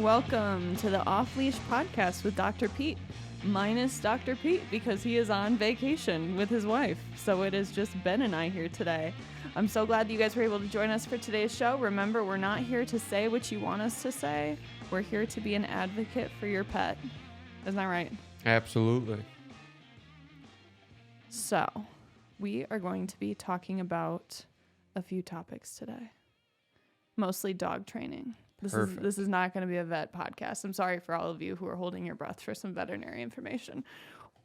Welcome to the Off Leash podcast with Dr. Pete, minus Dr. Pete because he is on vacation with his wife. So it is just Ben and I here today. I'm so glad that you guys were able to join us for today's show. Remember, we're not here to say what you want us to say. We're here to be an advocate for your pet. Isn't that right? Absolutely. So we are going to be talking about a few topics today. Mostly dog training. This is not going to be a vet podcast. I'm sorry for all of you who are holding your breath for some veterinary information.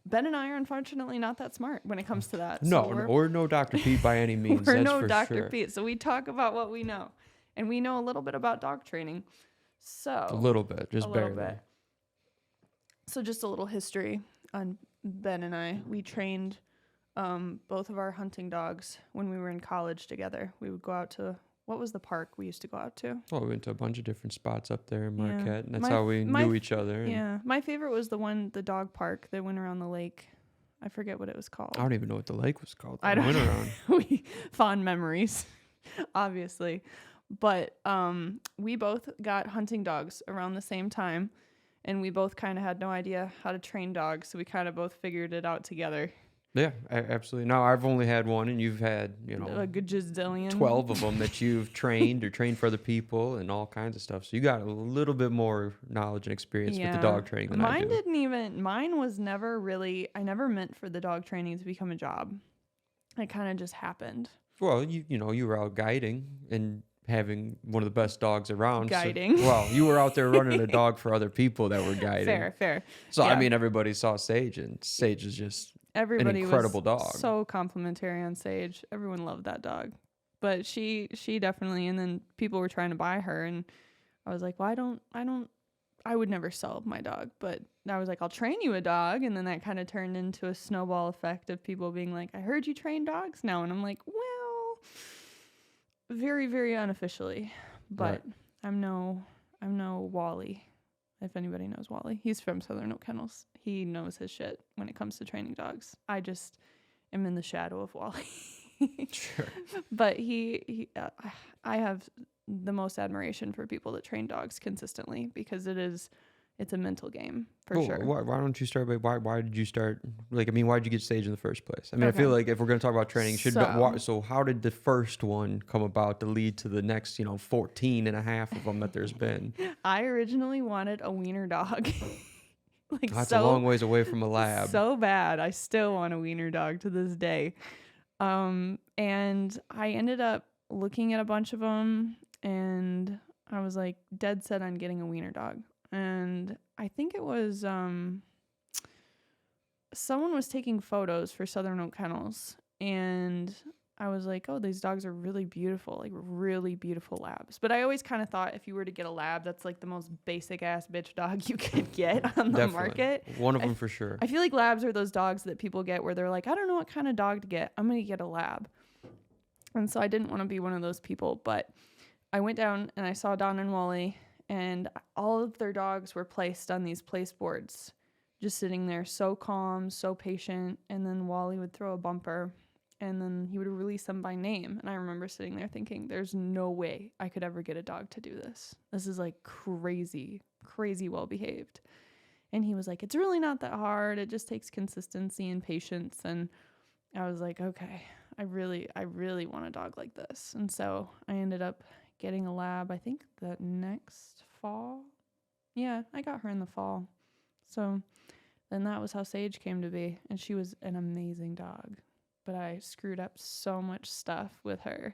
Ben and I are unfortunately not that smart when it comes to that. No, we're no Dr. Pete by any means. We're that's no for Dr. sure. Pete. So we talk about what we know. And we know a little bit about dog training. A little bit, just barely. Bit. So just a little history on Ben and I. We trained both of our hunting dogs when we were in college together. We would go out to... What was the park we used to go out to? Oh, we went to a bunch of different spots up there in Marquette, Yeah. and that's how we knew each other. Yeah. My favorite was the dog park that went around the lake. I forget what it was called. I don't even know what the lake was called. I don't went around. Fond memories, obviously. But we both got hunting dogs around the same time, and we both kind of had no idea how to train dogs, so we kind of both figured it out together. Yeah, absolutely. Now, I've only had one, and you've had, a gajillion. 12 of them that you've trained or trained for other people and all kinds of stuff. So you got a little bit more knowledge and experience with the dog training than I do. Mine was never really, I never meant for the dog training to become a job. It kind of just happened. Well, you were out guiding and having one of the best dogs around. Guiding. So, you were out there running a dog for other people that were guiding. Fair. So, yeah. I mean, everybody saw Sage, and Sage is just an incredible dog. So complimentary on Sage. Everyone loved that dog. But she definitely, and then people were trying to buy her, and I was like, well, I would never sell my dog, but I was like, I'll train you a dog. And then that kind of turned into a snowball effect of people being like, I heard you train dogs now. And I'm like, well, very, very unofficially, but right. I'm no Wally. If anybody knows Wally, he's from Southern Oak Kennels. He knows his shit when it comes to training dogs. I just am in the shadow of Wally. Sure. But I have the most admiration for people that train dogs consistently because it's a mental game for sure. Why don't you start by why did you start? Why did you get Sage in the first place? I mean, okay. I feel like if we're going to talk about training, so how did the first one come about to lead to the next, 14 and a half of them that there's been? I originally wanted a wiener dog. That's a long ways away from a lab. So bad. I still want a wiener dog to this day. And I ended up looking at a bunch of them, and I was like dead set on getting a wiener dog. And I think it was someone was taking photos for Southern Oak Kennels, and I was like, oh, these dogs are really beautiful, like really beautiful labs. But I always kind of thought if you were to get a lab, that's like the most basic ass bitch dog you could get on the market. One of them for sure. I feel like labs are those dogs that people get where they're like, I don't know what kind of dog to get. I'm going to get a lab. And so I didn't want to be one of those people, but I went down and I saw Don and Wally, and all of their dogs were placed on these place boards, just sitting there so calm, so patient. And then Wally would throw a bumper, and then he would release them by name. And I remember sitting there thinking, there's no way I could ever get a dog to do this. This is like crazy well behaved. And he was like, it's really not that hard. It just takes consistency and patience. And I was like, okay, I really want a dog like this. And so I ended up getting a lab, I think the next fall. Yeah, I got her in the fall. So then that was how Sage came to be. And she was an amazing dog. But I screwed up so much stuff with her.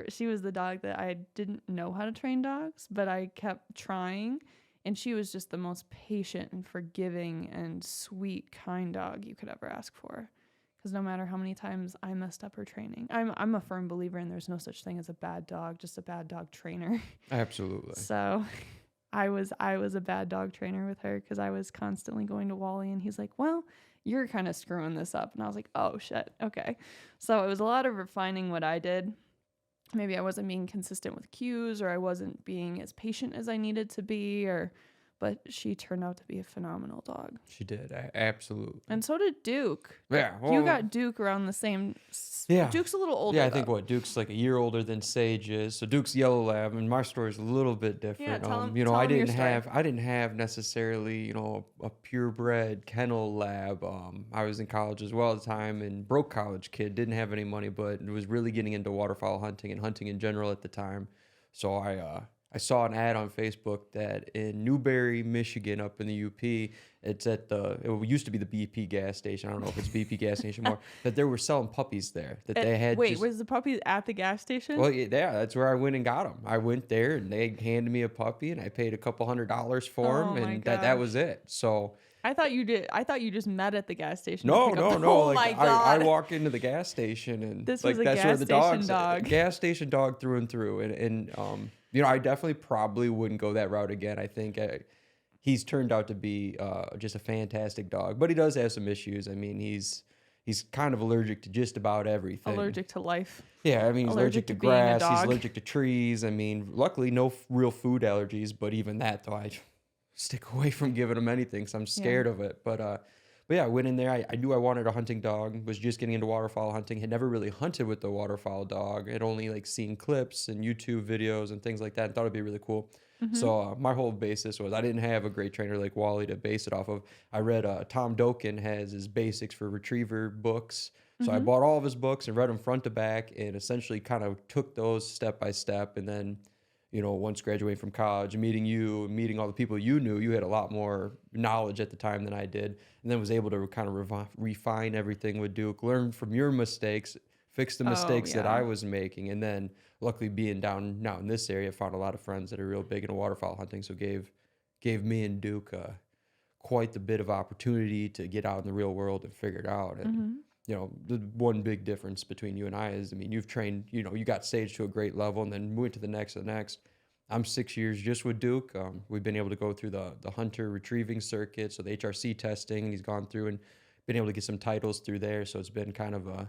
She was the dog that I didn't know how to train dogs, but I kept trying. And she was just the most patient and forgiving and sweet, kind dog you could ever ask for. Because no matter how many times I messed up her training, I'm a firm believer in there's no such thing as a bad dog, just a bad dog trainer. Absolutely. So I was a bad dog trainer with her because I was constantly going to Wally, and he's like, well, you're kind of screwing this up. And I was like, oh, shit. Okay. So it was a lot of refining what I did. Maybe I wasn't being consistent with cues, or I wasn't being as patient as I needed to be, but she turned out to be a phenomenal dog. She did, absolutely. And so did Duke. Yeah. Well, you got Duke around the same. Yeah. Duke's a little older. Yeah, I think Duke's like a year older than Sage is. So Duke's yellow lab, and my story's a little bit different. Yeah, tell I him didn't have necessarily, a purebred kennel lab. I was in college as well at the time, and broke college kid, didn't have any money, but was really getting into waterfowl hunting and hunting in general at the time. So I saw an ad on Facebook that in Newberry, Michigan, up in the UP, it used to be the BP gas station. I don't know if it's BP gas station anymore. That they were selling puppies there. They had. Wait, was the puppy at the gas station? Well, yeah, that's where I went and got them. I went there and they handed me a puppy, and I paid a couple $100 for him, and that was it. So. I thought you did. I thought you just met at the gas station. No. Oh my God! I walked into the gas station, and this was a gas station dog. Gas station dog through and through, and I definitely probably wouldn't go that route again. I think he's turned out to be just a fantastic dog, but he does have some issues. I mean, he's kind of allergic to just about everything. Allergic to life. Yeah, I mean, he's allergic to grass. He's allergic to trees. I mean, luckily no real food allergies, but even that though, I stick away from giving him anything because I'm scared of it. But yeah, I went in there. I knew I wanted a hunting dog. Was just getting into waterfowl hunting. Had never really hunted with the waterfowl dog. Had only seen clips and YouTube videos and things like that, and thought it'd be really cool. Mm-hmm. So my whole basis was I didn't have a great trainer like Wally to base it off of. I read Tom Doken has his basics for retriever books. So I bought all of his books and read them front to back, and essentially kind of took those step by step. And then, once graduating from college, meeting you, meeting all the people you knew, you had a lot more knowledge at the time than I did, and then was able to kind of refine everything with Duke, learn from your mistakes, fix the mistakes that I was making, and then luckily being down now in this area, found a lot of friends that are real big into waterfowl hunting, so gave me and Duke quite the bit of opportunity to get out in the real world and figure it out. And the one big difference between you and I is, I mean, you've trained, you got Sage to a great level and then went to the next. I'm 6 years just with Duke. We've been able to go through the hunter retrieving circuit, so the HRC testing, and he's gone through and been able to get some titles through there. So it's been kind of a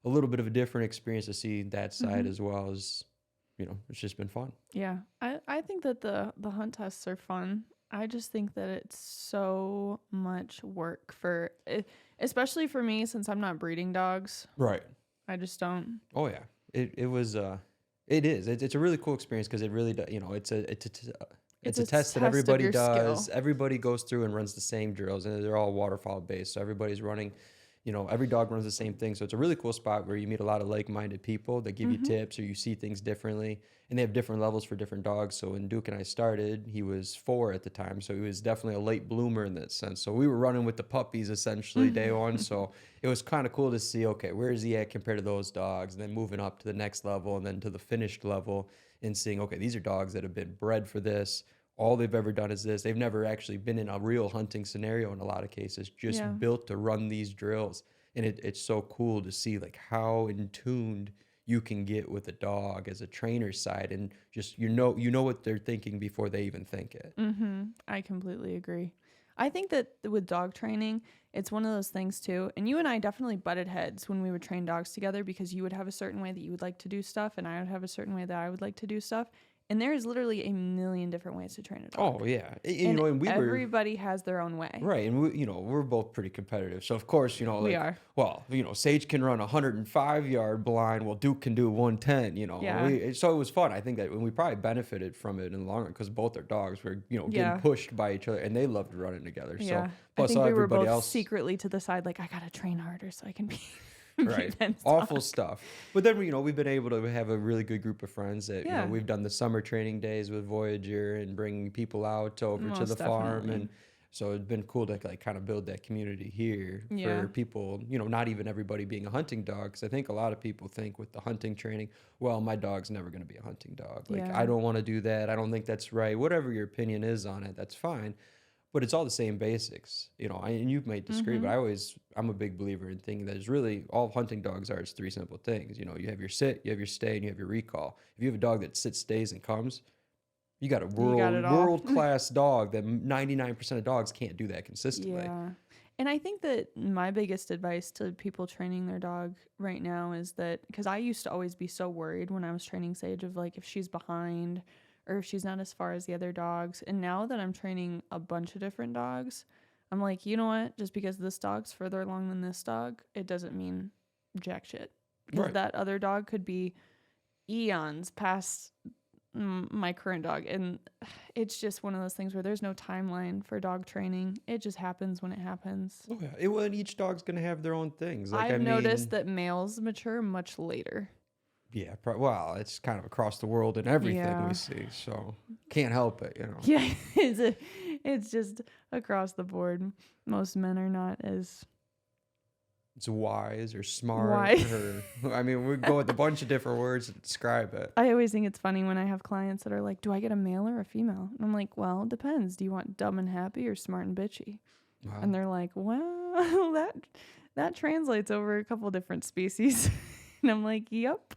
little bit of a different experience to see that side as well as, it's just been fun. Yeah. I think that the hunt tests are fun. I just think that it's so much work for it, especially for me since I'm not breeding dogs. Right. I just don't. Oh yeah. It was it is. It's a really cool experience because it really does, it's a test that everybody does. Skill. Everybody goes through and runs the same drills, and they're all waterfowl based. So everybody's running, every dog runs the same thing. So it's a really cool spot where you meet a lot of like-minded people that give you tips, or you see things differently, and they have different levels for different dogs. So when Duke and I started, he was 4 at the time. So he was definitely a late bloomer in that sense. So we were running with the puppies essentially day one. So it was kind of cool to see, okay, where is he at compared to those dogs? And then moving up to the next level and then to the finished level and seeing, okay, these are dogs that have been bred for this. All they've ever done is this. They've never actually been in a real hunting scenario in a lot of cases, just built to run these drills. And it's so cool to see how in tuned you can get with a dog as a trainer's side, and just you know what they're thinking before they even think it. I completely agree. I think that with dog training, it's one of those things too. And you and I definitely butted heads when we would train dogs together, because you would have a certain way that you would like to do stuff, and I would have a certain way that I would like to do stuff. And there is literally a million different ways to train a dog. Oh yeah, and everybody has their own way. Right, and we're both pretty competitive. So of course, we are. Well, Sage can run 105-yard blind, while Duke can do 110. Yeah. So it was fun. I think that we probably benefited from it in the long run because both our dogs were getting pushed by each other, and they loved running together. Yeah. So plus I think we were both else secretly to the side, I gotta train harder so I can be. Right. Awful stuff. But then, we've been able to have a really good group of friends that, we've done the summer training days with Voyager and bringing people out over to the farm. And so it's been cool to kind of build that community here for people, not even everybody being a hunting dog. Because I think a lot of people think with the hunting training, well, my dog's never going to be a hunting dog. I don't want to do that. I don't think that's right. Whatever your opinion is on it, that's fine. But it's all the same basics, and you might disagree, but I'm a big believer in thinking that it's really all hunting dogs are is 3 simple things. You have your sit, you have your stay, and you have your recall. If you have a dog that sits, stays, and comes, you got a world-class dog that 99% of dogs can't do that consistently. Yeah. And I think that my biggest advice to people training their dog right now is that, because I used to always be so worried when I was training Sage of if she's behind or if she's not as far as the other dogs. And now that I'm training a bunch of different dogs, I'm like, you know what? Just because this dog's further along than this dog, it doesn't mean jack shit. Because that other dog could be eons past my current dog. And it's just one of those things where there's no timeline for dog training. It just happens when it happens. Oh, yeah. And each dog's going to have their own things. Like, I've noticed that males mature much later. Yeah, well, it's kind of across the world in everything we see, so can't help it, you know. Yeah, it's just across the board. Most men are not as... It's wise or smart. I mean, we go with a bunch of different words to describe it. I always think it's funny when I have clients that are like, do I get a male or a female? And I'm like, well, it depends. Do you want dumb and happy or smart and bitchy? Wow. And they're like, well, that translates over a couple different species. And I'm like, yep.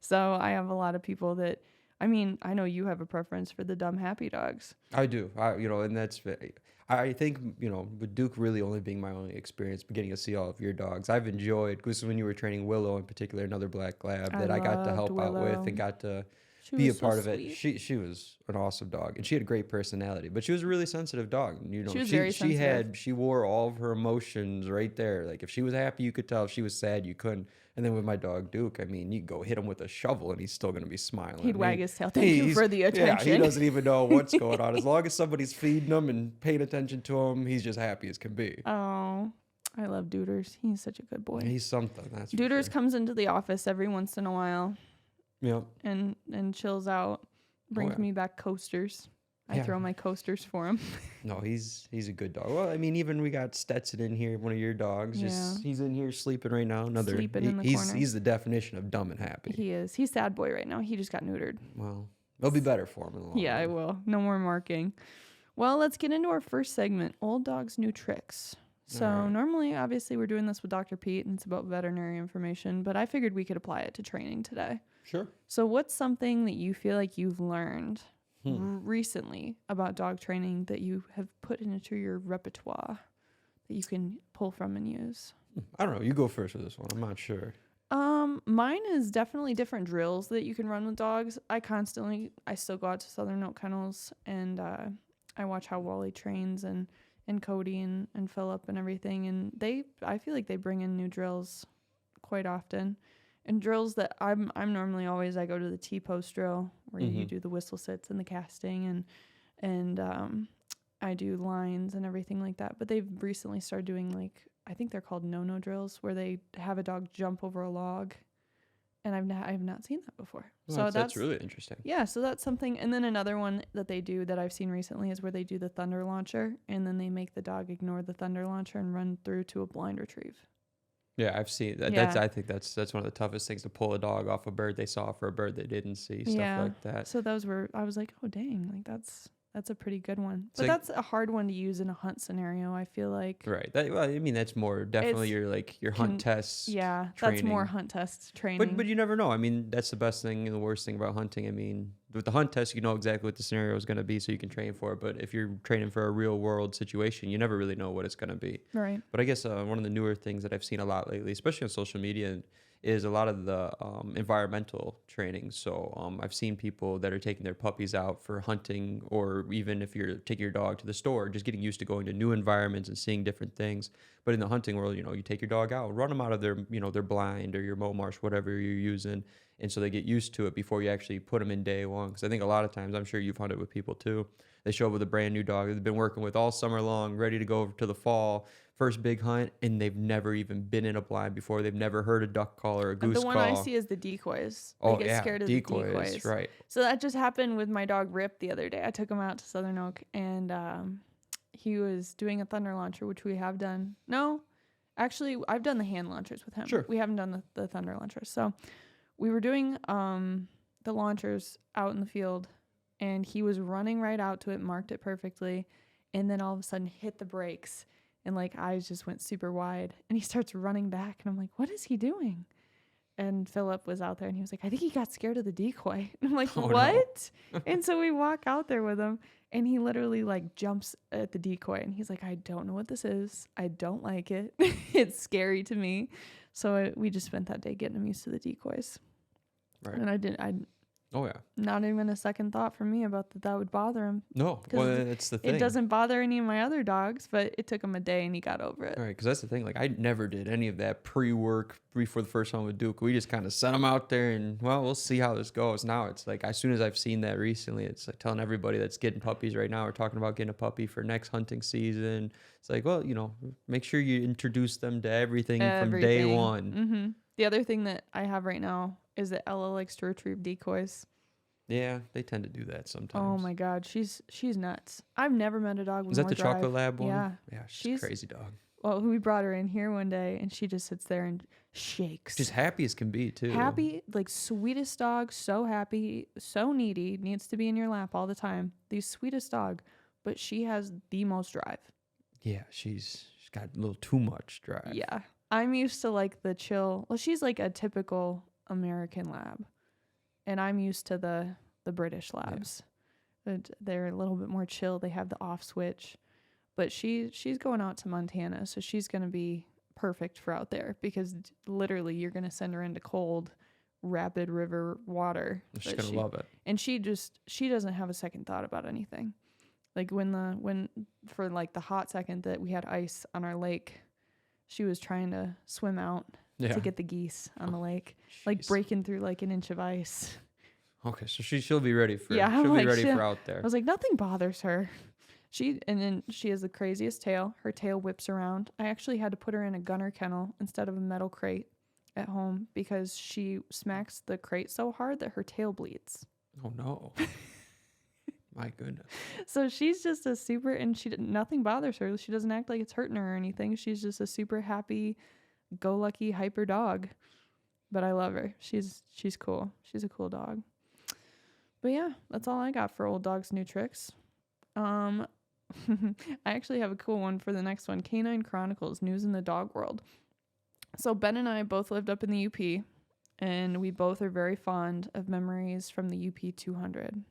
So I have a lot of people that, I mean, I know you have a preference for the dumb, happy dogs. I do. And that's, I think, with Duke really only being my only experience getting to see all of your dogs, I've enjoyed, because when you were training Willow in particular, another black lab that I got to help out with and got to be a part of it. She was an awesome dog, and she had a great personality, but she was a really sensitive dog. She was very sensitive. She wore all of her emotions right there. Like if she was happy, you could tell. If she was sad, you couldn't. And then with my dog Duke, I mean, you go hit him with a shovel and he's still going to be smiling. He'd wag his tail. Thank you for the attention. Yeah, he doesn't even know what's going on. As long as somebody's feeding him and paying attention to him, he's just happy as can be. Oh, I love Dooders. He's such a good boy. He's something. That's Dooders comes into the office every once in a while. Yep. And chills out. Brings me back coasters. I throw my coasters for him. No, he's a good dog. Well, I mean, even we got Stetson in here, one of your dogs. He's in here sleeping right now. Sleeping in the corner. He's the definition of dumb and happy. He is. He's sad boy right now. He just got neutered. Well, it'll be better for him in the long run. I will. No more marking. Well, let's get into our first segment, Old Dogs, New Tricks. So normally, obviously, we're doing this with Dr. Pete, and it's about veterinary information, but I figured we could apply it to training today. Sure. So what's something that you feel like you've learned recently about dog training that you have put into your repertoire that you can pull from and use? I don't know. You go first with this one. I'm not sure. Mine is definitely different drills that you can run with dogs. I still go out to Southern Oak Kennels and I watch how Wally trains and Cody and Philip and everything. And I feel like they bring in new drills quite often. And drills that I'm normally always, I go to the T-post drill where you do the whistle sits and the casting and I do lines and everything like that. But they've recently started doing I think they're called no-no drills where they have a dog jump over a log. And I've not seen that before. Well, so that's really interesting. Yeah, so that's something. And then another one that they do that I've seen recently is where they do the thunder launcher and then they make the dog ignore the thunder launcher and run through to a blind retrieve. Yeah, I've seen that. Yeah. I think that's one of the toughest things, to pull a dog off a bird they saw for a bird they didn't see, stuff like that. So I was like, oh dang, that's a pretty good one. But that's a hard one to use in a hunt scenario, I feel like. Right. That's more definitely your hunt tests. Yeah, training. That's more hunt test training. But you never know. I mean, that's the best thing and the worst thing about hunting. I mean, with the hunt test, you know exactly what the scenario is going to be, so you can train for it. But if you're training for a real world situation, you never really know what it's going to be. Right. But I guess one of the newer things that I've seen a lot lately, especially on social media, is a lot of the environmental training. So I've seen people that are taking their puppies out for hunting, or even if you're taking your dog to the store, just getting used to going to new environments and seeing different things. But in the hunting world, you take your dog out, run them out of their blind or your mow marsh, whatever you're using. And so they get used to it before you actually put them in day one. Because I think a lot of times, I'm sure you've hunted with people too, they show up with a brand new dog they've been working with all summer long, ready to go over to the fall, first big hunt, and they've never even been in a blind before. They've never heard a duck call or a goose call. The one I see is the decoys. They get scared of the decoys. Right. So that just happened with my dog Rip the other day. I took him out to Southern Oak, and he was doing a thunder launcher, which we have done. No, actually, I've done the hand launchers with him. Sure. We haven't done the thunder launchers. So we were doing the launchers out in the field, and he was running right out to it, marked it perfectly, and then all of a sudden hit the brakes, and eyes just went super wide, and he starts running back, and I'm like, what is he doing? And Philip was out there, and he was like, I think he got scared of the decoy. And I'm like, what? No. And so we walk out there with him, and he literally jumps at the decoy, and he's like, I don't know what this is. I don't like it. It's scary to me. So we just spent that day getting him used to the decoys. Right. And Oh yeah. Not even a second thought from me about that would bother him. No, well, that's the thing. It doesn't bother any of my other dogs, but it took him a day and he got over it. All right, because that's the thing. Like, I never did any of that pre-work before the first one with Duke. We just kind of sent him out there and, well, we'll see how this goes. Now it's like, as soon as I've seen that recently, it's like telling everybody that's getting puppies right now, we're talking about getting a puppy for next hunting season. It's like, well, make sure you introduce them to everything. From day one. Mm-hmm. The other thing that I have right now is that Ella likes to retrieve decoys. Yeah, they tend to do that sometimes. Oh my God, she's nuts. I've never met a dog with more drive. Is that the chocolate lab one? Yeah. Yeah, she's a crazy dog. Well, we brought her in here one day and she just sits there and shakes. Just happy as can be too. Happy, like sweetest dog, so happy, so needy, needs to be in your lap all the time. The sweetest dog, but she has the most drive. Yeah, she's got a little too much drive. Yeah. I'm used to like the chill. Well, she's like a typical American lab. And I'm used to the British labs. Yeah. They're a little bit more chill. They have the off switch. But she's going out to Montana, so she's going to be perfect for out there because literally you're going to send her into cold, rapid river water. She's going to love it. And she doesn't have a second thought about anything. Like when for like the hot second that we had ice on our lake, she was trying to swim out to get the geese on the lake, like breaking through like an inch of ice. Okay, so she'll be ready for she'll be ready for out there. I was like, nothing bothers her. And then she has the craziest tail. Her tail whips around. I actually had to put her in a gunner kennel instead of a metal crate at home because she smacks the crate so hard that her tail bleeds. Oh no. My goodness. So she's just a super, and nothing bothers her. She doesn't act like it's hurting her or anything. She's just a super happy, go lucky, hyper dog. But I love her. She's cool. She's a cool dog. But yeah, that's all I got for old dogs' new tricks. I actually have a cool one for the next one. Canine Chronicles, news in the dog world. So Ben and I both lived up in the UP, and we both are very fond of memories from the UP 200.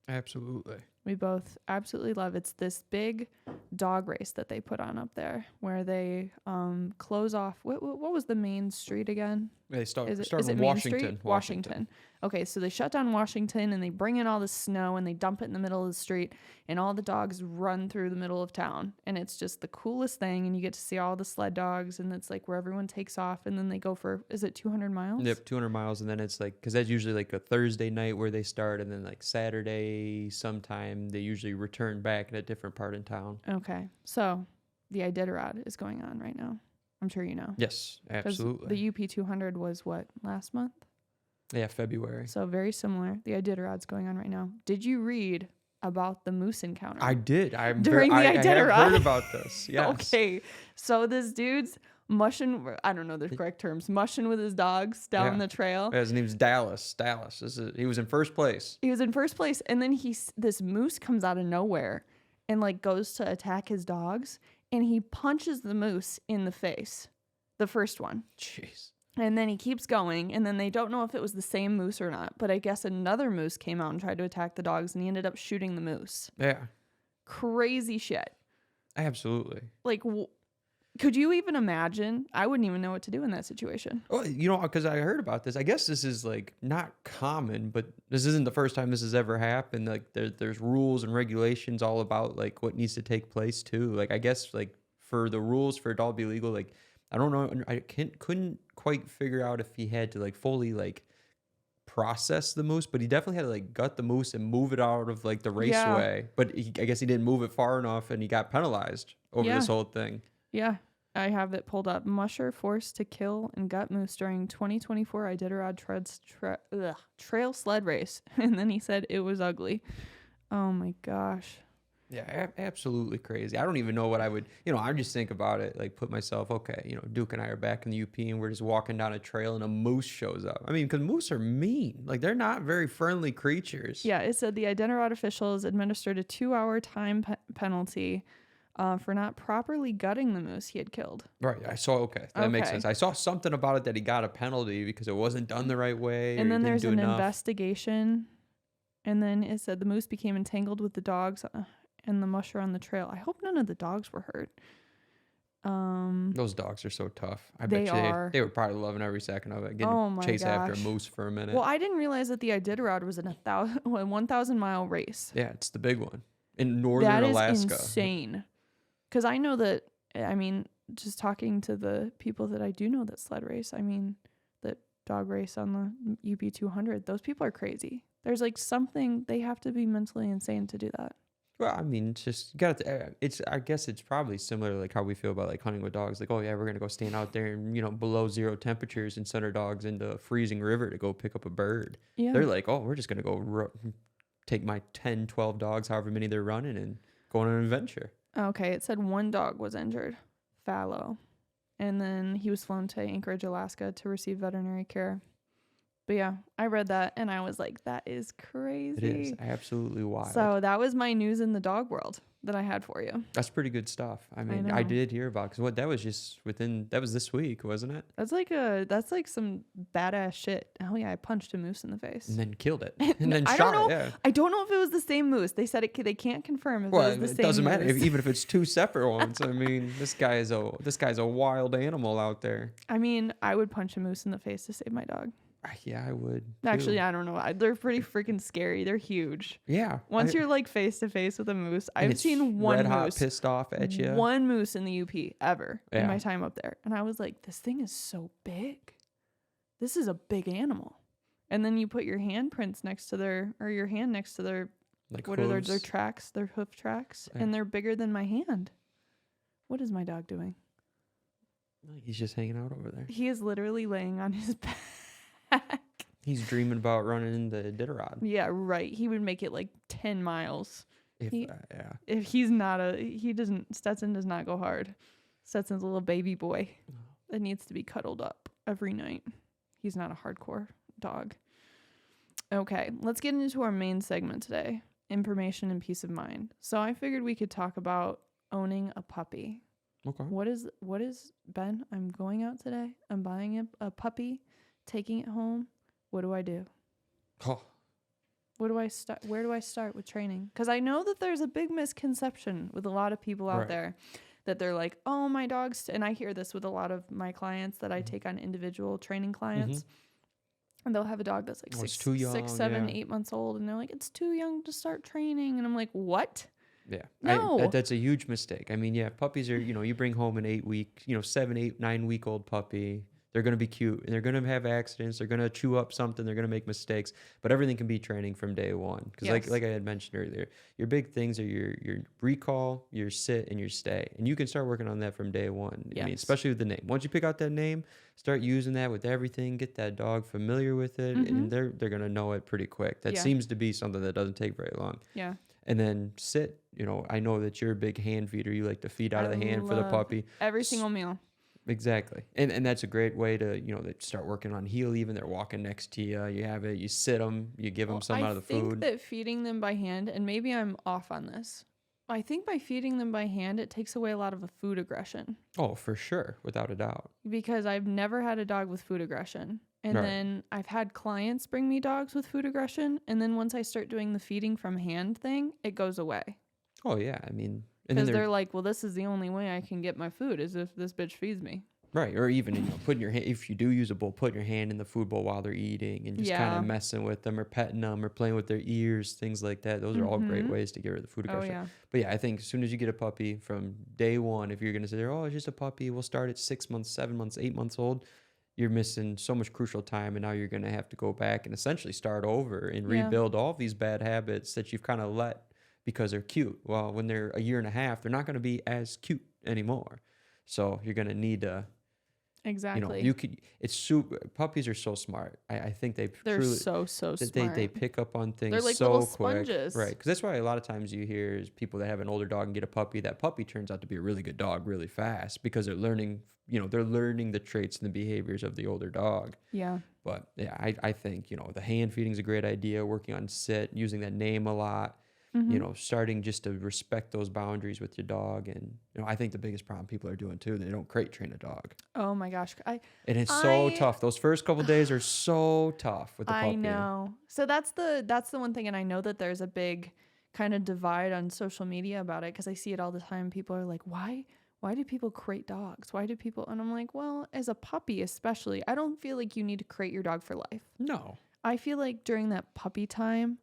Absolutely. We both absolutely love. It's this big dog race that they put on up there where they close off. What was the main street again? They start in Washington. Washington. Okay, so they shut down Washington and they bring in all the snow and they dump it in the middle of the street and all the dogs run through the middle of town. And it's just the coolest thing. And you get to see all the sled dogs and it's like where everyone takes off and then they go for, is it 200 miles? Yep, 200 miles. And then it's like, because that's usually like a Thursday night where they start and then like Saturday sometime they usually return back at a different part in town. Okay, so the Iditarod is going on right now. I'm sure you know. Yes, absolutely. The UP 200 was what, last month? Yeah, February. So very similar. The Iditarod's going on right now. Did you read about the moose encounter? I did. I have heard about this. Yes. Okay. So this dude's mushing, I don't know the correct terms, mushing with his dogs down the trail. Yeah, his name's Dallas. He was in first place. He was in first place. And then this moose comes out of nowhere and like goes to attack his dogs. And he punches the moose in the face. The first one. Jeez. And then he keeps going, and then they don't know if it was the same moose or not, but I guess another moose came out and tried to attack the dogs, and he ended up shooting the moose. Yeah. Crazy shit. Absolutely. Like, could you even imagine? I wouldn't even know what to do in that situation. Well, because I heard about this. I guess this is, like, not common, but this isn't the first time this has ever happened. Like, there's rules and regulations all about, like, what needs to take place, too. Like, I guess, like, for the rules for it all to be legal, like, I don't know. I couldn't quite figure out if he had to like fully like process the moose, but he definitely had to like gut the moose and move it out of like the raceway. Yeah. But I guess he didn't move it far enough, and he got penalized over this whole thing. Yeah, I have it pulled up. Musher forced to kill and gut moose during 2024 Iditarod trail sled race, and then he said it was ugly. Oh my gosh. Yeah, absolutely crazy. I don't even know what I would, I just think about it, like put myself, okay, Duke and I are back in the UP and we're just walking down a trail and a moose shows up. I mean, because moose are mean. Like, they're not very friendly creatures. Yeah, it said the Iditarod officials administered a 2-hour time penalty for not properly gutting the moose he had killed. Right, I saw, okay, that makes sense. I saw something about it that he got a penalty because it wasn't done the right way. And then there's an investigation, and then it said the moose became entangled with the dogs and the musher on the trail. I hope none of the dogs were hurt. Those dogs are so tough. I They bet are. they were probably loving every second of it. Getting Oh to my chase after a gosh. moose for a minute. Well, I didn't realize that the Iditarod was in a 1,000-mile race. Yeah, it's the big one in northern That is Alaska. insane. Because I know that, I mean, just talking to the people that I do know that sled race, I mean, that dog race on the UP 200, those people are crazy. There's like something, they have to be mentally insane to do that. Well, I mean, it's just you got to. I guess it's probably similar to like how we feel about like hunting with dogs. Like, oh yeah, we're gonna go stand out there and below 0 temperatures and send our dogs into a freezing river to go pick up a bird. Yeah. They're like, oh, we're just gonna go take my 10, 12 dogs, however many they're running, and go on an adventure. Okay, it said one dog was injured, fallow, and then he was flown to Anchorage, Alaska to receive veterinary care. But yeah, I read that and I was like, that is crazy. It is absolutely wild. So that was my news in the dog world that I had for you. That's pretty good stuff. I mean, I did hear about, because that was just that was this week, wasn't it? That's like some badass shit. Oh yeah, I punched a moose in the face. And then killed it. And then shot it, yeah. I don't know if it was the same moose. They said they can't confirm if it was the same moose. It doesn't matter, even if it's two separate ones. I mean, this guy's a wild animal out there. I mean, I would punch a moose in the face to save my dog. Yeah, I would. Actually, I don't know. They're pretty freaking scary. They're huge. Yeah. Once you're like face to face with a moose, I've seen one red moose hot pissed off at you. One moose in the UP ever in my time up there, and I was like, this thing is so big. This is a big animal. And then you put your handprints next to your hand next to their like what hooves. Are their tracks, their hoof tracks, and they're bigger than my hand. What is my dog doing? He's just hanging out over there. He is literally laying on his back. He's dreaming about running the Iditarod. Yeah, right. He would make it like 10 miles. If Stetson does not go hard. Stetson's a little baby boy that needs to be cuddled up every night. He's not a hardcore dog. Okay, let's get into our main segment today. Information and peace of mind. So I figured we could talk about owning a puppy. Okay. What is Ben? I'm going out today. I'm buying a puppy. Taking it home. What do I do? Oh. Where do I start with training? Because I know that there's a big misconception with a lot of people out there that they're like, oh, my dog's, and I hear this with a lot of my clients that I take on individual training clients, and they'll have a dog that's like 6, 7, 8 months old, and they're like, it's too young to start training, and I'm like, what? Yeah, no, that's a huge mistake. I mean, yeah, puppies are, you bring home an 8-week, 7, 8, 9-week old puppy. They're going to be cute, and they're going to have accidents. They're going to chew up something. They're going to make mistakes, but everything can be training from day one. Because like I had mentioned earlier, your big things are your recall, your sit, and your stay. And you can start working on that from day one. Yes. I mean, especially with the name. Once you pick out that name, start using that with everything. Get that dog familiar with it, and they're going to know it pretty quick. That seems to be something that doesn't take very long. Yeah. And then sit, I know that you're a big hand feeder. You like to feed out of the hand for the puppy. Every single meal. Exactly. And that's a great way to, they start working on heel even. They're walking next to you. You have it. You sit them. You give them some out of the food. I think that feeding them by hand, and maybe I'm off on this, I think by feeding them by hand, it takes away a lot of the food aggression. Oh, for sure. Without a doubt. Because I've never had a dog with food aggression. And then I've had clients bring me dogs with food aggression. And then once I start doing the feeding from hand thing, it goes away. Oh, yeah. I mean... Because they're like, well, this is the only way I can get my food is if this bitch feeds me. Right. Or even, putting your hand, if you do use a bowl, putting your hand in the food bowl while they're eating and just kind of messing with them or petting them or playing with their ears, things like that. Those are all great ways to get rid of the food aggression. Oh, yeah. But yeah, I think as soon as you get a puppy from day one, if you're going to say, oh, it's just a puppy, we'll start at 6 months, 7 months, 8 months old, you're missing so much crucial time. And now you're going to have to go back and essentially start over and rebuild all of these bad habits that you've kind of let because they're cute. Well, when they're a year and a half, they're not going to be as cute anymore. So you're going to need to, exactly. It's super, puppies are so smart. I think they're truly, so smart. They pick up on things they're like so little quick. Sponges. Right. Because that's why a lot of times you hear is people that have an older dog and get a puppy, that puppy turns out to be a really good dog really fast because they're learning, they're learning the traits and the behaviors of the older dog. Yeah. But yeah, I think, the hand feeding is a great idea, working on sit, using that name a lot. Starting just to respect those boundaries with your dog. And, I think the biggest problem people are doing too, they don't crate train a dog. Oh my gosh. And it's so tough. Those first couple of days are so tough with the puppy. I know. So that's the one thing. And I know that there's a big kind of divide on social media about it because I see it all the time. People are like, why why do people crate dogs? Why do people? And I'm like, well, as a puppy, especially, I don't feel like you need to crate your dog for life. No. I feel like during that puppy time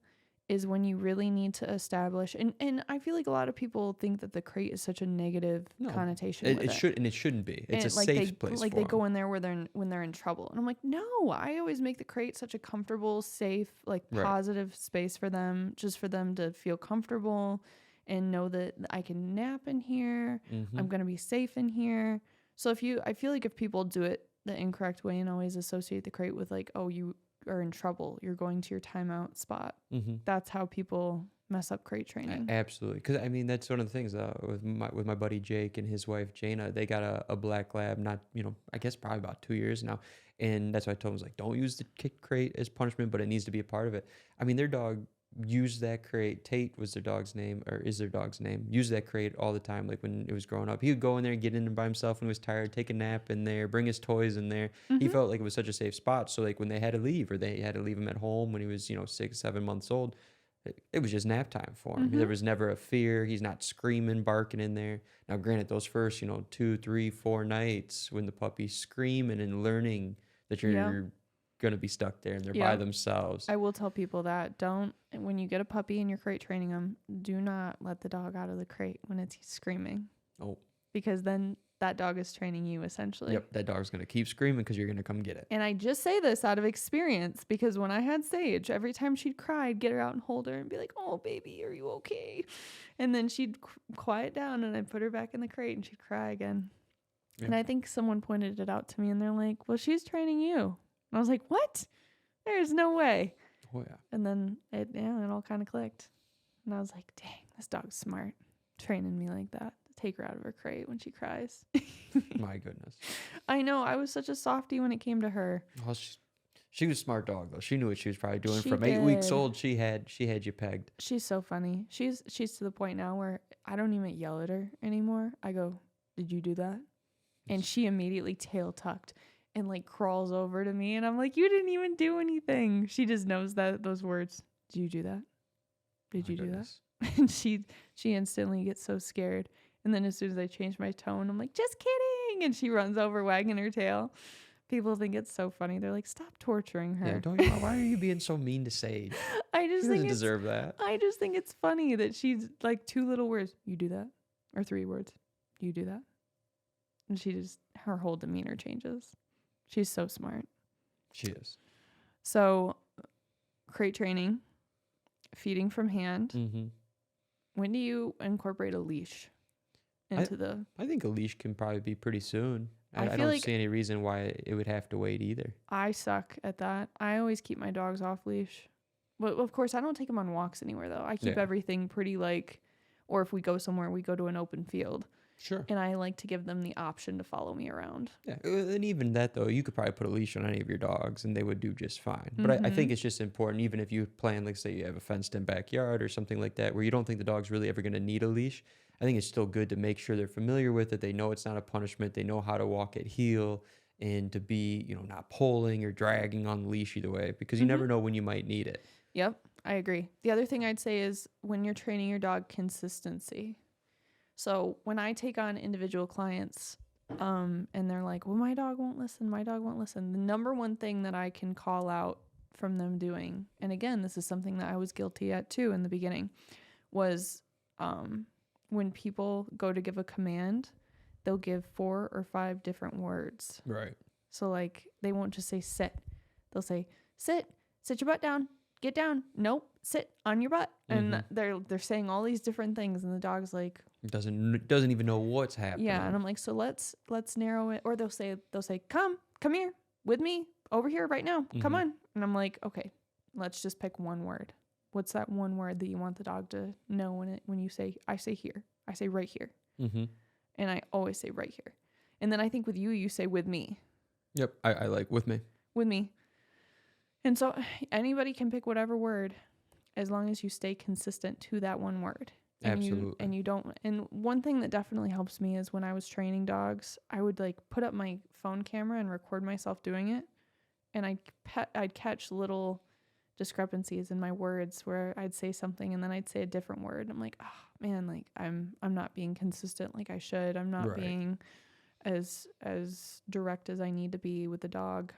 is when you really need to establish, and I feel like a lot of people think that the crate is such a negative connotation with it. It shouldn't be. It's and a like safe place like for they them. go in there when they're in trouble. And I'm like, no, I always make the crate such a comfortable, safe, like positive space for them, just for them to feel comfortable and know that I can nap in here. I'm going to be safe in here. So I feel like if people do it the incorrect way and always associate the crate with like, oh, you are in trouble, you're going to your timeout spot. That's how people mess up crate training. Absolutely. Because I mean, that's one of the things with my buddy Jake and his wife Jana. They got a black lab, not, I guess probably about 2 years now. And that's why I told him, was like, don't use the kick crate as punishment, but it needs to be a part of it. I mean, their dog used that crate. Tate was their dog's name, or is their dog's name. Used that crate all the time. Like when it was growing up, he would go in there and get in there by himself when he was tired, take a nap in there, bring his toys in there. He felt like it was such a safe spot. So like when they had to leave, or they had to leave him at home when he was 6, 7 months old, it was just nap time for him. There was never a fear. He's not screaming, barking in there. Now, granted, those first 2, 3, 4 nights when the puppy's screaming and learning that you're going to be stuck there and they're by themselves. I will tell people that when you get a puppy and you're crate training them, do not let the dog out of the crate when it's screaming. Oh. Because then that dog is training you essentially. Yep, that dog's going to keep screaming because you're going to come get it. And I just say this out of experience because when I had Sage, every time she'd cry, I'd get her out and hold her and be like, oh, baby, are you okay? And then she'd quiet down and I'd put her back in the crate and she'd cry again. Yep. And I think someone pointed it out to me and they're like, well, she's training you. And I was like, what? There's no way. Oh, yeah. And then it all kind of clicked. And I was like, dang, this dog's smart. Training me like that. Take her out of her crate when she cries. My goodness. I know. I was such a softie when it came to her. Well, she was a smart dog, though. She knew what she was probably doing. From 8 weeks old, she had you pegged. She's so funny. She's to the point now where I don't even yell at her anymore. I go, did you do that? And she immediately tail tucked and like crawls over to me. And I'm like, you didn't even do anything. She just knows those words. Did you do that? Did you do that? And she instantly gets so scared. And then as soon as I change my tone, I'm like, just kidding. And she runs over wagging her tail. People think it's so funny. They're like, stop torturing her. Yeah, why are you being so mean to Sage? She doesn't deserve that. I just think it's funny that she's like 2 little words. You do that? Or 3 words. You do that? And her whole demeanor changes. She's so smart. She is. So crate training, feeding from hand. When do you incorporate a leash into I think a leash can probably be pretty soon. I don't see any reason why it would have to wait either. I suck at that. I always keep my dogs off leash. Well, of course, I don't take them on walks anywhere, though. I keep everything pretty or if we go somewhere, we go to an open field. Sure. And I like to give them the option to follow me around. Yeah. And even that, though, you could probably put a leash on any of your dogs and they would do just fine. But I think it's just important, even if you plan, like, say you have a fenced in backyard or something like that, where you don't think the dog's really ever going to need a leash. I think it's still good to make sure they're familiar with it. They know it's not a punishment. They know how to walk at heel and to be, not pulling or dragging on the leash either way, because you never know when you might need it. Yep, I agree. The other thing I'd say is when you're training your dog, consistency. So when I take on individual clients and they're like, well, my dog won't listen. The number one thing that I can call out from them doing, and again, this is something that I was guilty at too in the beginning, was when people go to give a command, they'll give 4 or 5 different words. Right. So like they won't just say sit. They'll say sit your butt down, get down. Nope, sit on your butt. And they're saying all these different things and the dog's like doesn't even know what's happening. Yeah, and I'm like, so let's narrow it. Or they'll say come here with me over here right now. Come on. And I'm like, okay, let's just pick one word. What's that one word that you want the dog to know when you say, I say here, I say right here. And I always say right here. And then I think with you say with me. Yep, I like with me. With me. And so anybody can pick whatever word as long as you stay consistent to that one word. Absolutely. And one thing that definitely helps me is when I was training dogs, I would like put up my phone camera and record myself doing it. And I'd catch little discrepancies in my words where I'd say something and then I'd say a different word. I'm like, man, like I'm not being consistent like I should. I'm not being as direct as I need to be with the dog.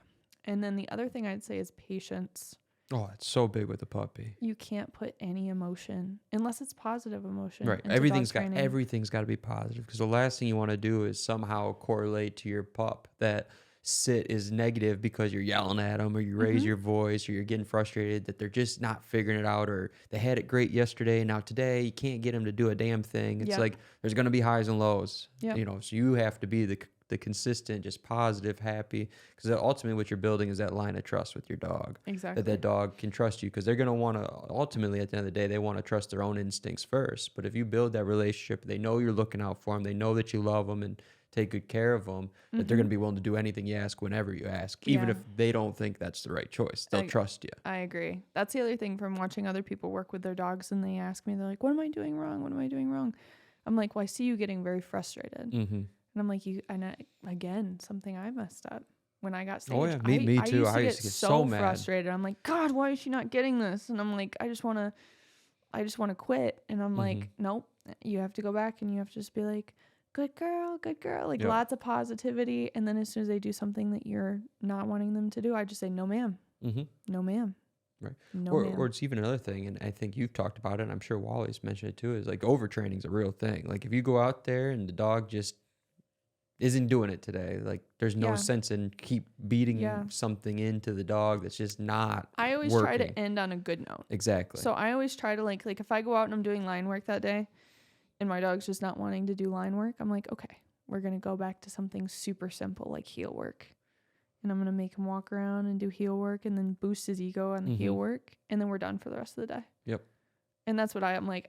And then the other thing I'd say is patience. Oh, it's so big with the puppy. You can't put any emotion unless it's positive emotion. Right. Everything's got to be positive, because the last thing you want to do is somehow correlate to your pup that sit is negative because you're yelling at them, or you raise your voice, or you're getting frustrated that they're just not figuring it out, or they had it great yesterday and now today you can't get them to do a damn thing. It's like there's going to be highs and lows, you know, so you have to be the consistent, just positive, happy, because ultimately what you're building is that line of trust with your dog. Exactly. That dog can trust you, because they're going to want to, ultimately at the end of the day, they want to trust their own instincts first. But if you build that relationship, they know you're looking out for them, they know that you love them and take good care of them, that they're going to be willing to do anything you ask whenever you ask, even if they don't think that's the right choice. They'll trust you. I agree. That's the other thing from watching other people work with their dogs, and they ask me, they're like, what am I doing wrong? What am I doing wrong? I'm like, well, I see you getting very frustrated. And I'm like, again, something I messed up when I got staged. Oh yeah, me too. I used to get so mad. Frustrated. I'm like, God, why is she not getting this? And I'm like, I just want to quit. And I'm like, nope, you have to go back and you have to just be like, good girl, like lots of positivity. And then as soon as they do something that you're not wanting them to do, I just say, no, ma'am. No, ma'am. Right. No, or it's even another thing, and I think you've talked about it, and I'm sure Wally's mentioned it too, is like overtraining is a real thing. Like if you go out there and the dog just isn't doing it today, like there's no sense in keep beating something into the dog that's just not I always working. Try to end on a good note. Exactly. So I always try to like if I go out and I'm doing line work that day and my dog's just not wanting to do line work, I'm like, okay, we're going to go back to something super simple like heel work. And I'm going to make him walk around and do heel work and then boost his ego on the heel work. And then we're done for the rest of the day. Yep. And that's what I'm like,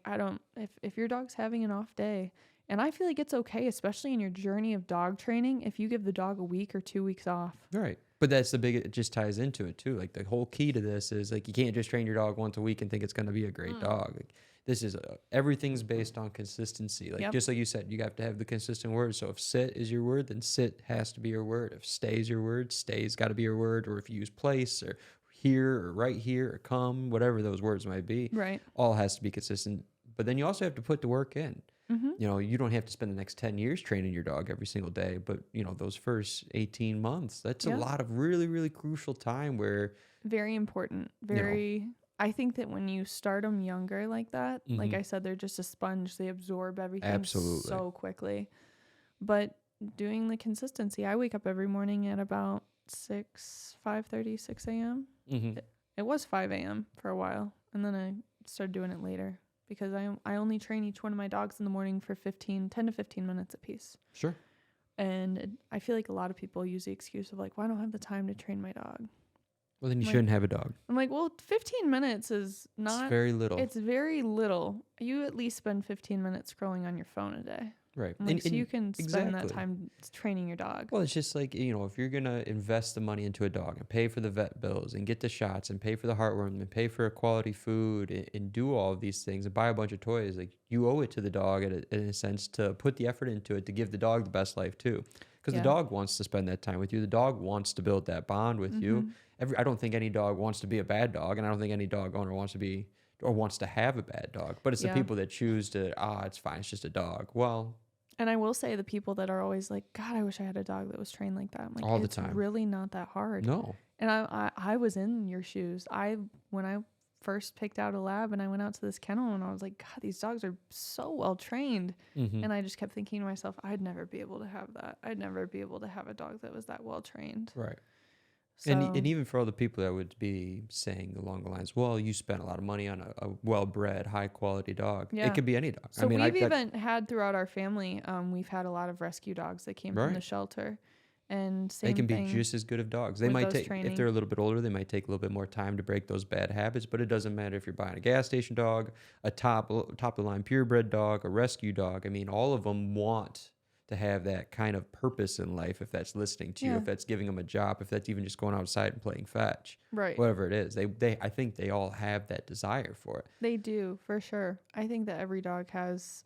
if your dog's having an off day, and I feel like it's okay, especially in your journey of dog training, if you give the dog a week or 2 weeks off. Right. But that's it just ties into it too. Like the whole key to this is like, you can't just train your dog once a week and think it's going to be a great dog. Like, this is everything's based on consistency. Like just like you said, you have to have the consistent word. So if sit is your word, then sit has to be your word. If stay is your word, stay's got to be your word. Or if you use place or here or right here or come, whatever those words might be, right, all has to be consistent. But then you also have to put the work in. You know, you don't have to spend the next 10 years training your dog every single day, but you know, those first 18 months, that's a lot of really, really crucial time where very important. Very, I think that when you start them younger like that, like I said, they're just a sponge. They absorb everything so quickly. But doing the consistency, I wake up every morning at about 5:30, 6 a.m. It was 5 a.m. for a while, and then I started doing it later because I only train each one of my dogs in the morning for 10 to 15 minutes apiece. Sure. And I feel like a lot of people use the excuse of like, well, I don't have the time to train my dog. Well, then you shouldn't have a dog. I'm like, well, 15 minutes is not... It's very little. It's very little. You at least spend 15 minutes scrolling on your phone a day. Right. Like, so you can spend that time training your dog. Well, it's just like, you know, if you're going to invest the money into a dog and pay for the vet bills and get the shots and pay for the heartworm and pay for quality food and do all of these things and buy a bunch of toys, like you owe it to the dog in a sense to put the effort into it to give the dog the best life too. Because the dog wants to spend that time with you. The dog wants to build that bond with you. I don't think any dog wants to be a bad dog, and I don't think any dog owner wants to be or wants to have a bad dog. But it's the people that choose to, it's fine, it's just a dog. Well... And I will say the people that are always like, God, I wish I had a dog that was trained like that. I'm like, all the time. It's really not that hard. No. And I was in your shoes. When I first picked out a lab and I went out to this kennel and I was like, God, these dogs are so well trained. And I just kept thinking to myself, I'd never be able to have that. I'd never be able to have a dog that was that well trained. Right. So, and even for all the people that would be saying along the lines, well, you spent a lot of money on a well-bred, high-quality dog. Yeah. It could be any dog. So we've even had throughout our family, we've had a lot of rescue dogs that came from the shelter. And they can be just as good of dogs. They might take, if they're a little bit older, they might take a little bit more time to break those bad habits, but it doesn't matter if you're buying a gas station dog, a top of the line purebred dog, a rescue dog. I mean, all of them want to have that kind of purpose in life, if that's listening to you, if that's giving them a job, if that's even just going outside and playing fetch, right? Whatever it is, I think they all have that desire for it. They do, for sure. I think that every dog has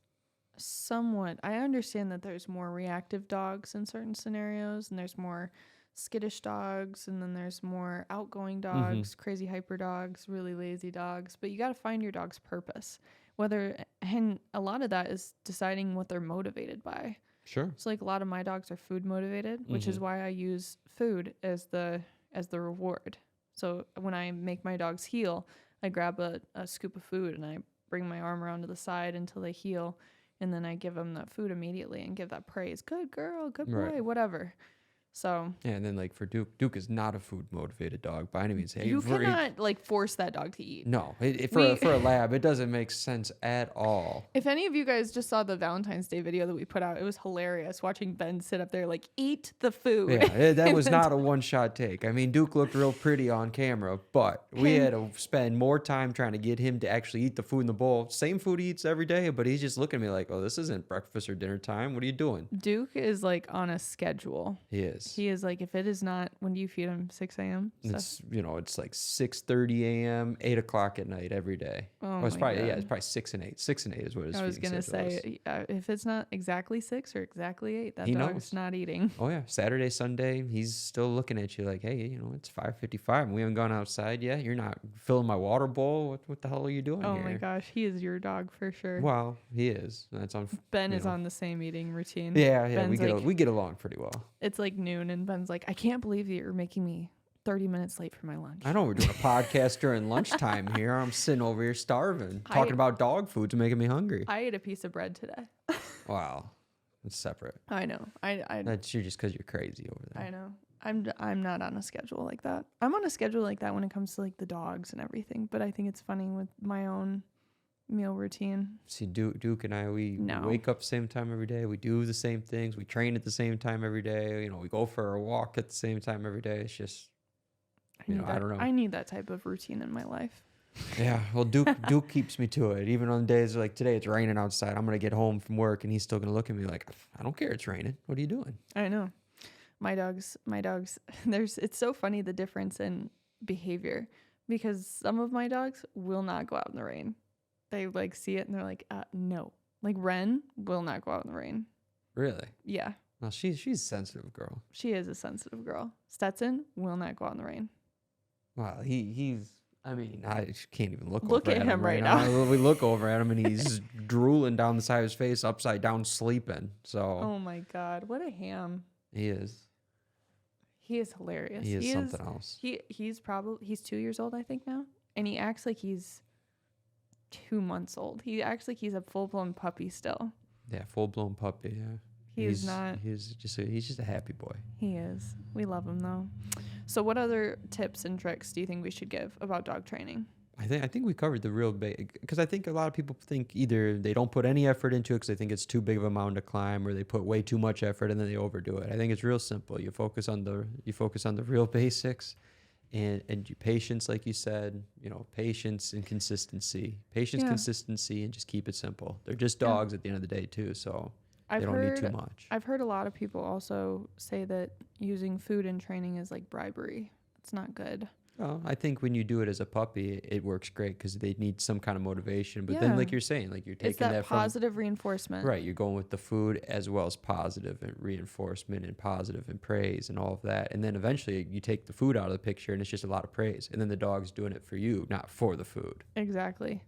somewhat. I understand that there's more reactive dogs in certain scenarios, and there's more skittish dogs, and then there's more outgoing dogs, crazy hyper dogs, really lazy dogs. But you got to find your dog's purpose. Whether And a lot of that is deciding what they're motivated by. Sure. So like a lot of my dogs are food motivated, which is why I use food as the reward. So when I make my dogs heal, I grab a scoop of food and I bring my arm around to the side until they heal, and then I give them that food immediately and give that praise. Good girl, good boy, whatever. So yeah, and then like for Duke is not a food motivated dog by any means. You cannot like force that dog to eat. No, for a lab, it doesn't make sense at all. If any of you guys just saw the Valentine's Day video that we put out, it was hilarious watching Ben sit up there like, eat the food. Yeah, that was not a one-shot take. I mean, Duke looked real pretty on camera, but we had to spend more time trying to get him to actually eat the food in the bowl. Same food he eats every day, but he's just looking at me like, oh, this isn't breakfast or dinner time. What are you doing? Duke is like on a schedule. He is. He is like, if it is not, when do you feed him? 6 a.m.? It's, it's like 6:30 a.m., 8 o'clock at night every day. Oh, it's probably, God. yeah, it's probably 6 and 8. 6 and 8 is what his I was feeding going to schedule is. say, if it's not exactly 6 or exactly 8, that He dog's knows. not eating. Oh, yeah. Saturday, Sunday, he's still looking at you like, hey, it's 5:55 and we haven't gone outside yet. You're not filling my water bowl. What the hell are you doing here? Oh, my gosh. He is your dog for sure. Well, he is. That's on. Ben is on the same eating routine. Yeah, Ben's we get along pretty well. It's like noon, and Ben's like, I can't believe that you're making me 30 minutes late for my lunch. I know we're doing a podcast during lunchtime here. I'm sitting over here starving, talking about dog food's making me hungry. I ate a piece of bread today. Wow, it's separate. I know. That's just because you're crazy over there. I know. I'm not on a schedule like that. I'm on a schedule like that when it comes to like the dogs and everything. But I think it's funny with my own meal routine. See, Duke and I, we wake up same time every day. We do the same things. We train at the same time every day. We go for a walk at the same time every day. It's just, I don't know. I need that type of routine in my life. Yeah, well, Duke keeps me to it. Even on days like today, it's raining outside. I'm gonna get home from work, and he's still gonna look at me like, I don't care. It's raining. What are you doing? I know. My dogs. It's so funny the difference in behavior, because some of my dogs will not go out in the rain. They like see it and they're like, no. Like Ren will not go out in the rain. Really? Yeah. Well, she's a sensitive girl. She is a sensitive girl. Stetson will not go out in the rain. Wow, he's. I mean, I can't even look over at him right now. We look over at him and he's drooling down the side of his face, upside down, sleeping. So. Oh my God, what a ham! He is. He is hilarious. He is something else. He's 2 years old, I think now, and he acts like he's 2 months old. He acts like he's a full-blown puppy still. Yeah, full-blown puppy. Yeah. He's not. He's just a happy boy. He is. We love him though. So, what other tips and tricks do you think we should give about dog training? I think we covered the real big, because I think a lot of people think either they don't put any effort into it because they think it's too big of a mountain to climb, or they put way too much effort and then they overdo it. I think it's real simple. You focus on the real basics, and patience, like you said, patience and consistency. Consistency, and just keep it simple. They're just dogs at the end of the day too, so they don't need too much. I've heard a lot of people also say that using food in training is like bribery. It's not good. Well, I think when you do it as a puppy, it works great because they need some kind of motivation. But then, like you're saying, like you're taking it's that positive reinforcement. Right. You're going with the food as well as positive and reinforcement and positive and praise and all of that. And then eventually you take the food out of the picture and it's just a lot of praise. And then the dog's doing it for you, not for the food. Exactly.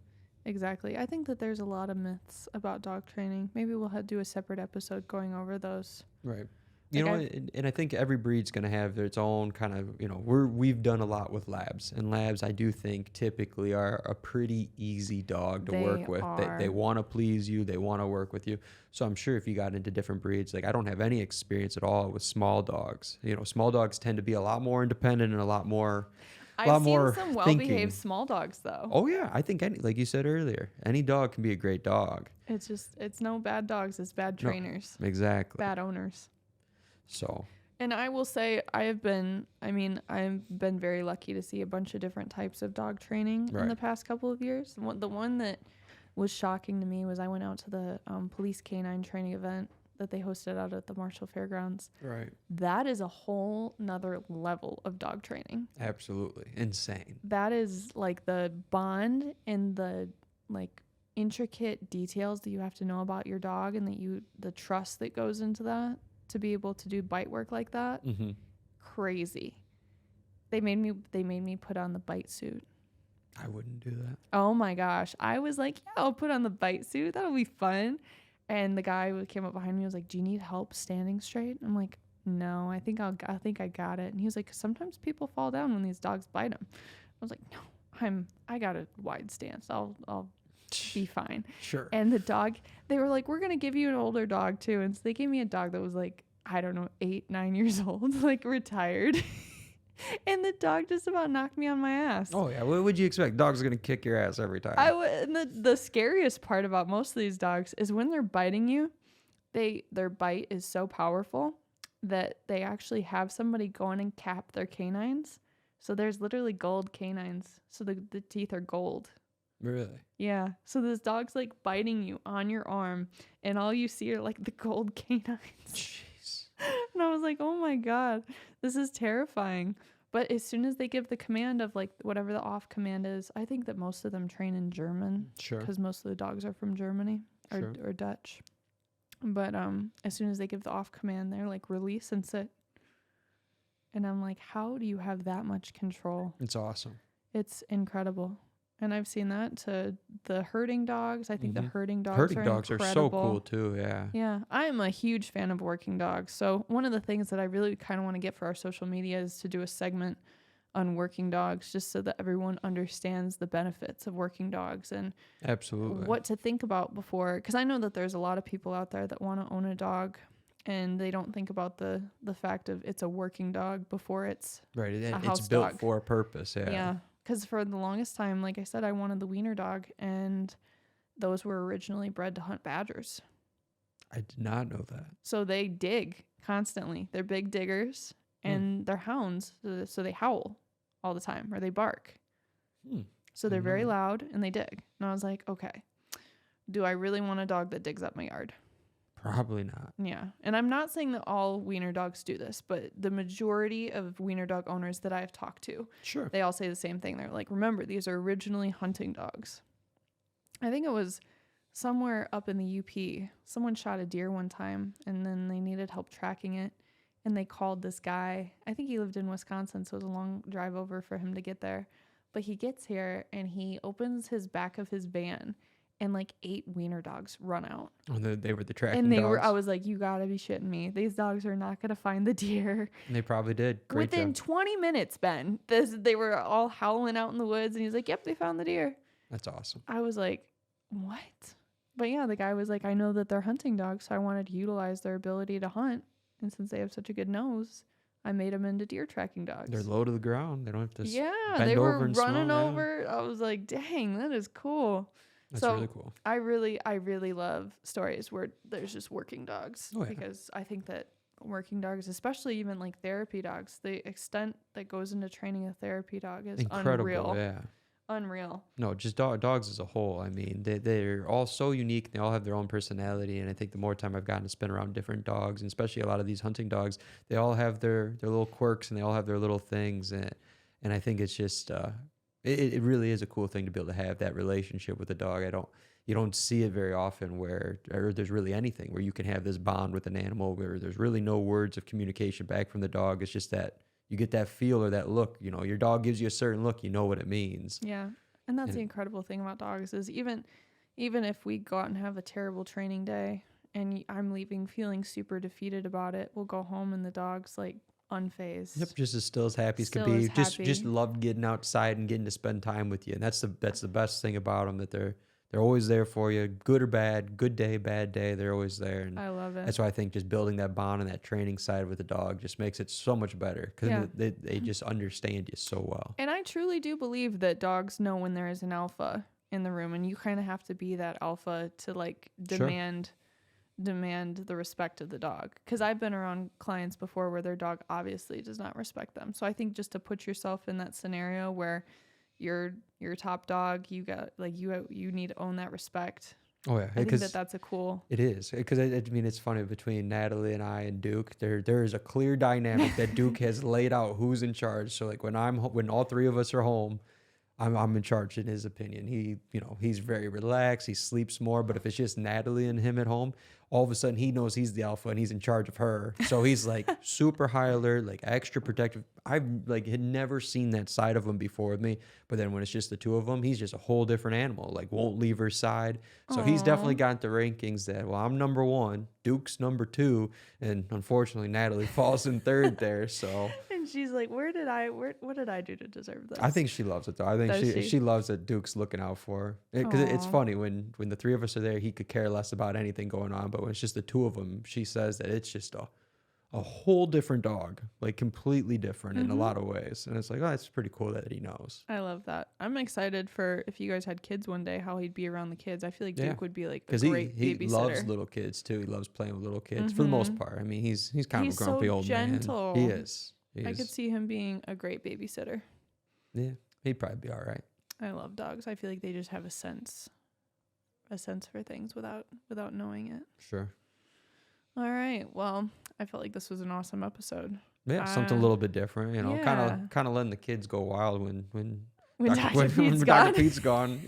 I think that there's a lot of myths about dog training. Maybe we'll do a separate episode going over those. Right. And I think every breed's going to have its own kind of, we've done a lot with labs, and labs I do think typically are a pretty easy dog to work with. They want to please you. They want to work with you. So I'm sure if you got into different breeds, like I don't have any experience at all with small dogs. Small dogs tend to be a lot more independent and a lot more I've seen some well-behaved small dogs though. Oh yeah. I think like you said earlier, any dog can be a great dog. It's no bad dogs. It's bad trainers. No, exactly. Bad owners. So. And I will say I've been very lucky to see a bunch of different types of dog training in the past couple of years. The one that was shocking to me was I went out to the police canine training event that they hosted out at the Marshall Fairgrounds. Right. That is a whole nother level of dog training. Absolutely. Insane. That is like the bond and the like intricate details that you have to know about your dog, and the trust that goes into that to be able to do bite work like that. Mm-hmm. Crazy. They made me put on the bite suit. I wouldn't do that. Oh my gosh. I was like, yeah, I'll put on the bite suit. That'll be fun. And the guy who came up behind me was like, do you need help standing straight? I'm like, no, I think I got it. And he was like, 'cause sometimes people fall down when these dogs bite them. I was like, no, I got a wide stance. I'll be fine. Sure. And the dog, they were like, we're going to give you an older dog too. And so they gave me a dog that was like, I don't know, 8, 9 years old, like retired. And the dog just about knocked me on my ass. Oh yeah, what would you expect? Dogs are gonna kick your ass every time. And the scariest part about most of these dogs is when they're biting you, their bite is so powerful that they actually have somebody go in and cap their canines. So there's literally gold canines. So the teeth are gold. Really? Yeah. So this dog's like biting you on your arm, and all you see are like the gold canines. Jeez. And I was like, oh my God, this is terrifying. But as soon as they give the command of like whatever the off command is, I think that most of them train in German. Sure. Because most of the dogs are from Germany or Dutch. But as soon as they give the off command, they're like release and sit. And I'm like, how do you have that much control? It's awesome. It's incredible. And I've seen that to the herding dogs. I think the herding dogs are so cool too. Yeah. Yeah. I'm a huge fan of working dogs. So one of the things that I really kind of want to get for our social media is to do a segment on working dogs, just so that everyone understands the benefits of working dogs and absolutely what to think about before. Because I know that there's a lot of people out there that want to own a dog, and they don't think about the fact of it's a working dog before it's right. a It's house built dog. for a purpose. Yeah. Yeah. Because for the longest time, like I said, I wanted the wiener dog, and those were originally bred to hunt badgers. I did not know that. So they dig constantly. They're big diggers, and they're hounds, so they howl all the time, or they bark. So they're very loud, and they dig. And I was like, okay, do I really want a dog that digs up my yard? Probably not. Yeah. And I'm not saying that all wiener dogs do this, but the majority of wiener dog owners that I've talked to, sure, they all say the same thing. They're like, remember, these are originally hunting dogs. I think it was somewhere up in the UP. Someone shot a deer one time, and then they needed help tracking it. And they called this guy. I think he lived in Wisconsin, so it was a long drive over for him to get there. But he gets here, and he opens his back of his van, and like 8 wiener dogs run out. Oh, they were the tracking and they dogs? were. I was like, you gotta be shitting me. These dogs are not gonna find the deer. And they probably did. Great Within job. 20 minutes, Ben. They were all howling out in the woods, and he's like, yep, they found the deer. That's awesome. I was like, what? But yeah, the guy was like, I know that they're hunting dogs, so I wanted to utilize their ability to hunt. And since they have such a good nose, I made them into deer tracking dogs. They're low to the ground. They don't have to they were over and running smell, over. I was like, dang, that is cool. That's so really cool. I really love stories where there's just working dogs, oh, yeah. because I think that working dogs, especially even like therapy dogs, the extent that goes into training a therapy dog is incredible. Unreal. Yeah. Unreal. No, just dogs as a whole. I mean, they're all so unique. They all have their own personality. And I think the more time I've gotten to spend around different dogs, and especially a lot of these hunting dogs, they all have their little quirks, and they all have their little things. And I think it's just, it really is a cool thing to be able to have that relationship with a dog. You don't see it very often or there's really anything where you can have this bond with an animal where there's really no words of communication back from the dog. It's just that you get that feel or that look, your dog gives you a certain look, you know what it means. Yeah. And that's the incredible thing about dogs is even if we go out and have a terrible training day and I'm leaving feeling super defeated about it, we'll go home and the dog's like unfazed. Yep, just as still as happy as could be. Just loved getting outside and getting to spend time with you. And that's the best thing about them, that they're always there for you, good or bad, good day, bad day. They're always there. And I love it. That's why I think just building that bond and that training side with the dog just makes it so much better, because they just understand you so well. And I truly do believe that dogs know when there is an alpha in the room, and you kind of have to be that alpha to like demand the respect of the dog. Because I've been around clients before where their dog obviously does not respect them. So I think just to put yourself in that scenario where you're top dog, you got like you need to own that respect. Oh yeah, I think that's a cool. It is, because I mean it's funny between Natalie and I and Duke. There is a clear dynamic that Duke has laid out who's in charge. So like when all 3 of us are home, I'm in charge in his opinion. He's very relaxed. He sleeps more. But if it's just Natalie and him at home, all of a sudden he knows he's the alpha and he's in charge of her. So he's like super high alert, like extra protective. I've like had never seen that side of him before with me. But then when it's just the two of them, he's just a whole different animal. Like won't leave her side. So he's definitely got the rankings that, well, I'm number 1, Duke's number 2, and unfortunately Natalie falls in 3rd there. So. And she's like, what did I do to deserve this? I think she loves it though. I think she loves that Duke's looking out for her. Because it's funny when the 3 of us are there, he could care less about anything going on. But when it's just the 2 of them, she says that it's just a whole different dog, like completely different in a lot of ways. And it's like, oh, it's pretty cool that he knows. I love that. I'm excited for if you guys had kids one day, how he'd be around the kids. I feel like Duke would be like a great babysitter. He loves little kids too. He loves playing with little kids for the most part. I mean, he's kind of a grumpy old gentle. Man. He is. I could see him being a great babysitter. Yeah, he'd probably be all right. I love dogs. I feel like they just have a sense for things without knowing it. Sure. All right. Well, I felt like this was an awesome episode. Yeah, something a little bit different. Kind of letting the kids go wild when Dr. Pete's gone.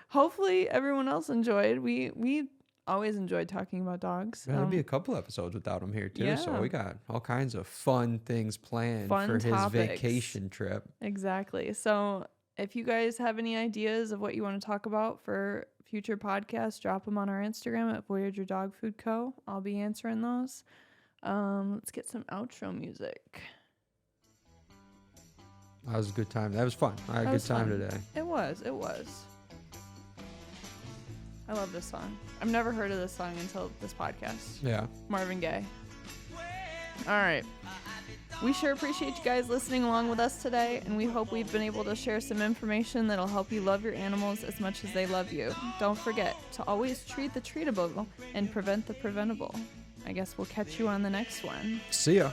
Hopefully everyone else enjoyed. We always enjoyed talking about dogs. There'll be a couple episodes without him here too. Yeah. So we got all kinds of fun things planned for his vacation trip. Exactly. So if you guys have any ideas of what you want to talk about for future podcasts, drop them on our Instagram at Voyager Dog Food Co. I'll be answering those. Let's get some outro music. That was a good time. That was fun. I had a good time today. It was. I love this song. I've never heard of this song until this podcast. Yeah. Marvin Gaye. All right. We sure appreciate you guys listening along with us today, and we hope we've been able to share some information that'll help you love your animals as much as they love you. Don't forget to always treat the treatable and prevent the preventable. I guess we'll catch you on the next one. See ya.